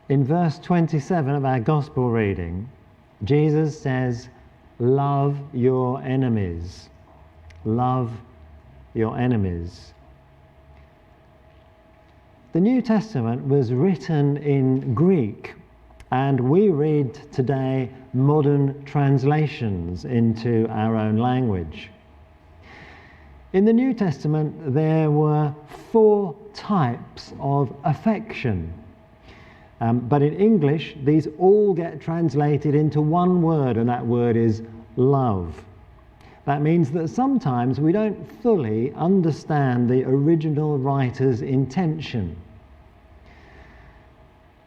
In verse 27 of our Gospel reading, Jesus says, "Love your enemies." Love your enemies. The New Testament was written in Greek, and we read today modern translations into our own language. In the New Testament, there were 4 types of affection. But in English, these all get translated into one word, and that word is love. That means that sometimes we don't fully understand the original writer's intention.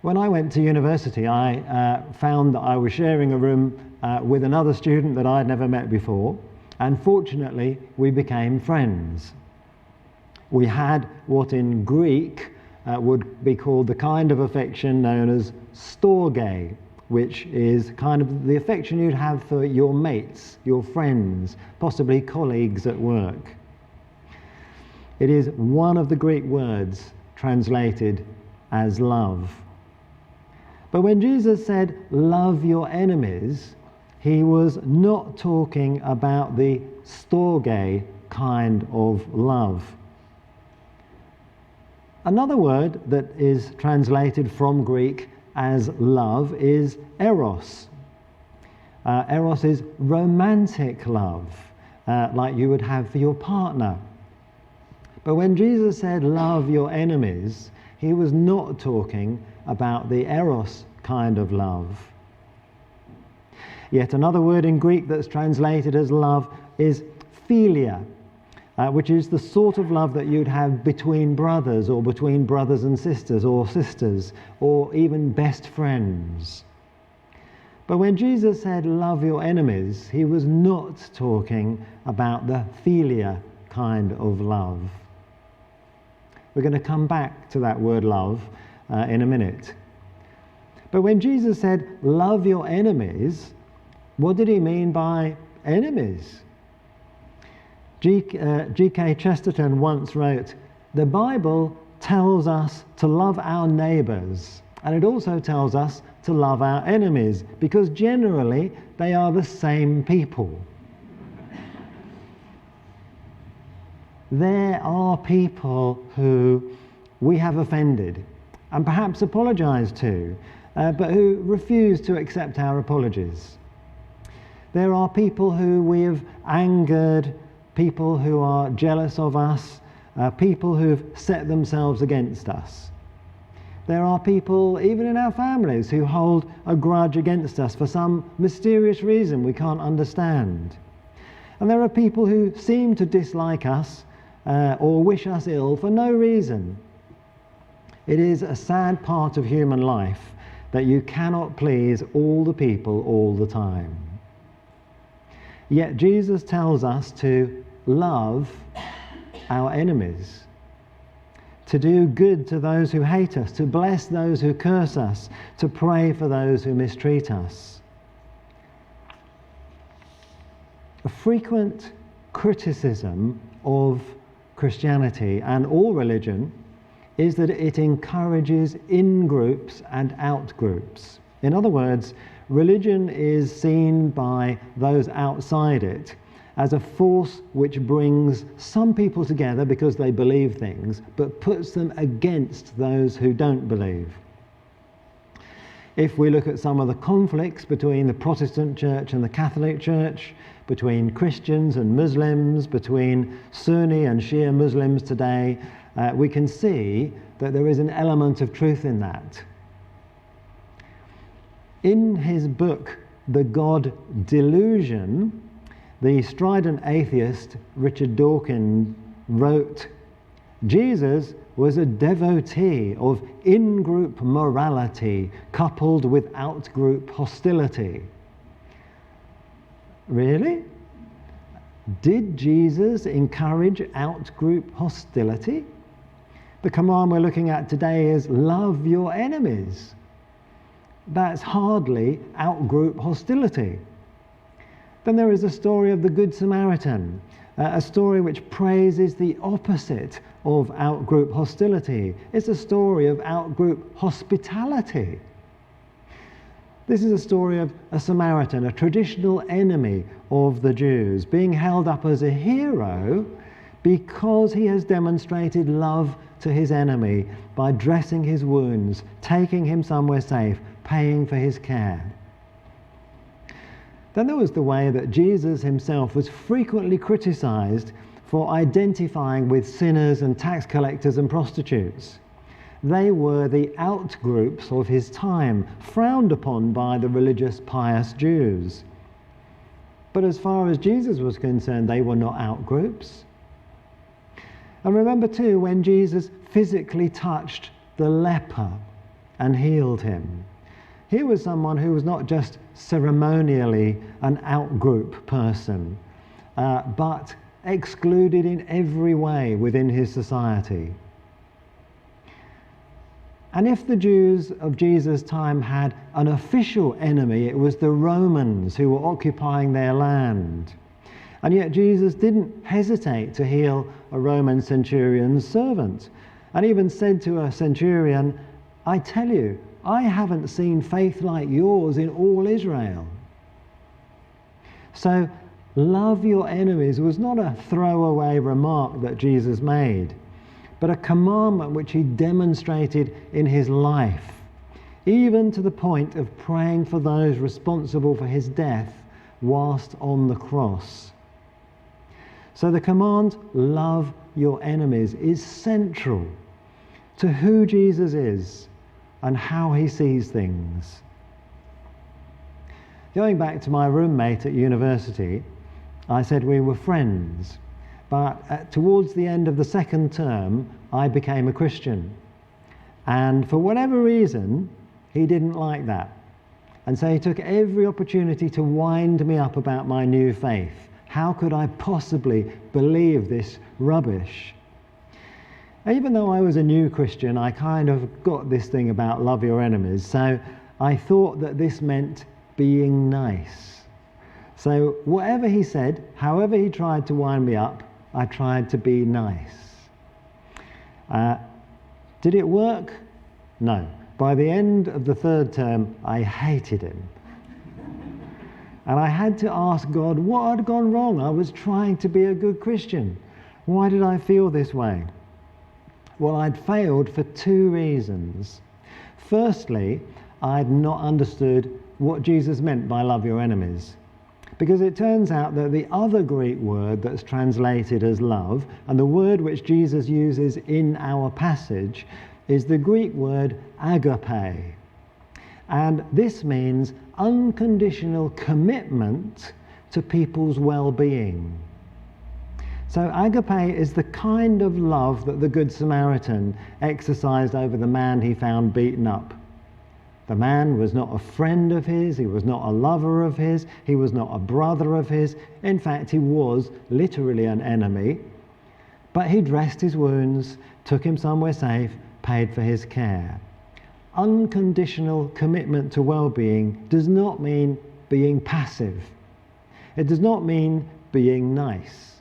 When I went to university, I found that I was sharing a room with another student that I'd never met before, and fortunately we became friends. We had what in Greek would be called the kind of affection known as storge, which is kind of the affection you'd have for your mates, your friends, possibly colleagues at work. It is one of the Greek words translated as love. But when Jesus said, "Love your enemies," he was not talking about the storge kind of love. Another word that is translated from Greek as love is eros. Eros is romantic love, like you would have for your partner. But when Jesus said, "Love your enemies," he was not talking about the eros kind of love. Yet another word in Greek that's translated as love is philia, which is the sort of love that you'd have between brothers, or between brothers and sisters, or even best friends. But when Jesus said, "Love your enemies," he was not talking about the philia kind of love. We're going to come back to that word love in a minute. But when Jesus said, "Love your enemies," what did he mean by enemies? G.K. Chesterton once wrote, "The Bible tells us to love our neighbours, and it also tells us to love our enemies, because generally they are the same people." There are people who we have offended and perhaps apologised to, but who refuse to accept our apologies. There are people who we have angered, people who are jealous of us, people who've set themselves against us. There are people, even in our families, who hold a grudge against us for some mysterious reason we can't understand. And there are people who seem to dislike us or wish us ill for no reason. It is a sad part of human life that you cannot please all the people all the time. Yet Jesus tells us to love our enemies, to do good to those who hate us, to bless those who curse us, to pray for those who mistreat us. A frequent criticism of Christianity and all religion is that it encourages in-groups and out-groups. In other words, religion is seen by those outside it as a force which brings some people together because they believe things, but puts them against those who don't believe. If we look at some of the conflicts between the Protestant Church and the Catholic Church, between Christians and Muslims, between Sunni and Shia Muslims today, we can see that there is an element of truth in that. In his book, The God Delusion, the strident atheist Richard Dawkins wrote, "Jesus was a devotee of in-group morality coupled with out-group hostility." Really? Did Jesus encourage out-group hostility? The command we're looking at today is love your enemies. That's hardly out-group hostility. Then there is a story of the Good Samaritan, a story which praises the opposite of out-group hostility. It's a story of out-group hospitality. This is a story of a Samaritan, a traditional enemy of the Jews, being held up as a hero because he has demonstrated love to his enemy by dressing his wounds, taking him somewhere safe, paying for his care. Then there was the way that Jesus himself was frequently criticized for identifying with sinners and tax collectors and prostitutes. They were the out-groups of his time, frowned upon by the religious, pious Jews. But as far as Jesus was concerned, they were not out-groups. And remember too, when Jesus physically touched the leper and healed him, he was someone who was not just ceremonially an out-group person, but excluded in every way within his society. And if the Jews of Jesus' time had an official enemy, it was the Romans who were occupying their land. And yet Jesus didn't hesitate to heal a Roman centurion's servant, and even said to a centurion, "I tell you, I haven't seen faith like yours in all Israel." So, love your enemies was not a throwaway remark that Jesus made, but a commandment which he demonstrated in his life, even to the point of praying for those responsible for his death whilst on the cross. So the command, love your enemies, is central to who Jesus is and how he sees things. Going back to my roommate at university, I said we were friends, but towards the end of the second term, I became a Christian. And for whatever reason, he didn't like that. And so he took every opportunity to wind me up about my new faith. How could I possibly believe this rubbish? Even though I was a new Christian, I kind of got this thing about love your enemies. So I thought that this meant being nice. So whatever he said, however he tried to wind me up, I tried to be nice. Did it work? No. By the end of the third term, I hated him. And I had to ask God, what had gone wrong? I was trying to be a good Christian. Why did I feel this way? Well, I'd failed for two reasons. Firstly, I'd not understood what Jesus meant by love your enemies. Because it turns out that the other Greek word that's translated as love, and the word which Jesus uses in our passage, is the Greek word agape. And this means unconditional commitment to people's well-being. So agape is the kind of love that the Good Samaritan exercised over the man he found beaten up. The man was not a friend of his, he was not a lover of his, he was not a brother of his. In fact, he was literally an enemy. But he dressed his wounds, took him somewhere safe, paid for his care. Unconditional commitment to well-being does not mean being passive. It does not mean being nice.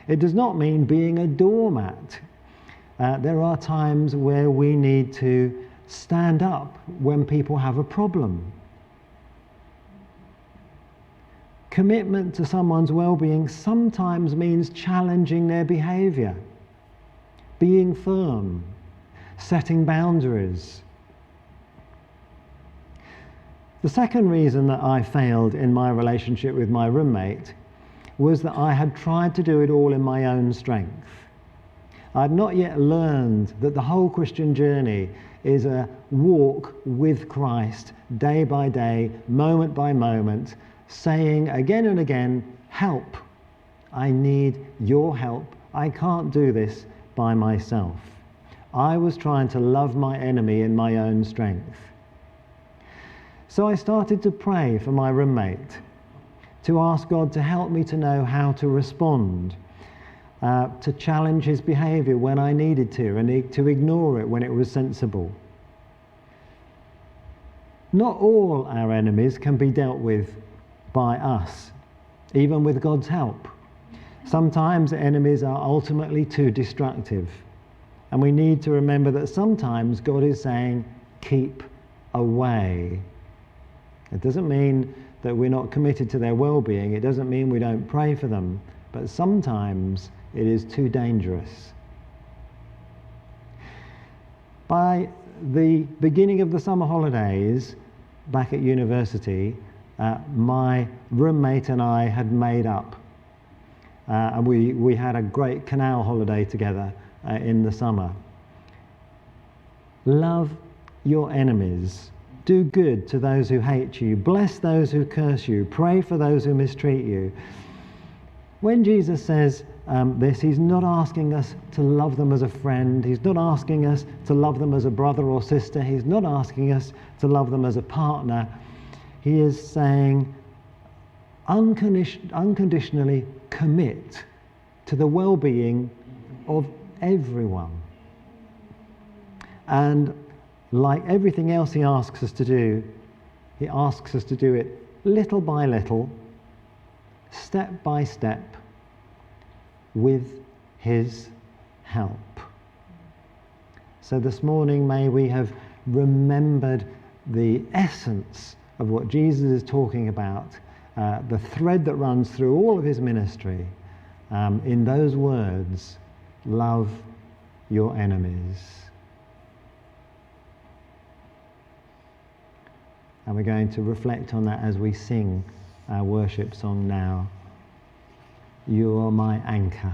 It does not mean being a doormat. There are times where we need to stand up when people have a problem. Commitment to someone's well-being sometimes means challenging their behavior, being firm, setting boundaries. The second reason that I failed in my relationship with my roommate was that I had tried to do it all in my own strength. I'd not yet learned that the whole Christian journey is a walk with Christ, day by day, moment by moment, saying again and again, help. I need your help. I can't do this by myself. I was trying to love my enemy in my own strength. So I started to pray for my roommate, to ask God to help me to know how to respond, to challenge his behavior when I needed to, and to ignore it when it was sensible. Not all our enemies can be dealt with by us, even with God's help. Sometimes enemies are ultimately too destructive, and we need to remember that sometimes God is saying, keep away. It doesn't mean that we're not committed to their well-being. It doesn't mean we don't pray for them. But sometimes it is too dangerous. By the beginning of the summer holidays, back at university, my roommate and I had made up. And we had a great canal holiday together in the summer. Love your enemies. Do good to those who hate you. Bless those who curse you. Pray for those who mistreat you. When Jesus says this, he's not asking us to love them as a friend. He's not asking us to love them as a brother or sister. He's not asking us to love them as a partner. He is saying, unconditionally commit to the well-being of everyone. And like everything else he asks us to do, he asks us to do it little by little, step by step, with his help. So this morning, may we have remembered the essence of what Jesus is talking about, the thread that runs through all of his ministry, in those words, love your enemies. And we're going to reflect on that as we sing our worship song now. You are my anchor.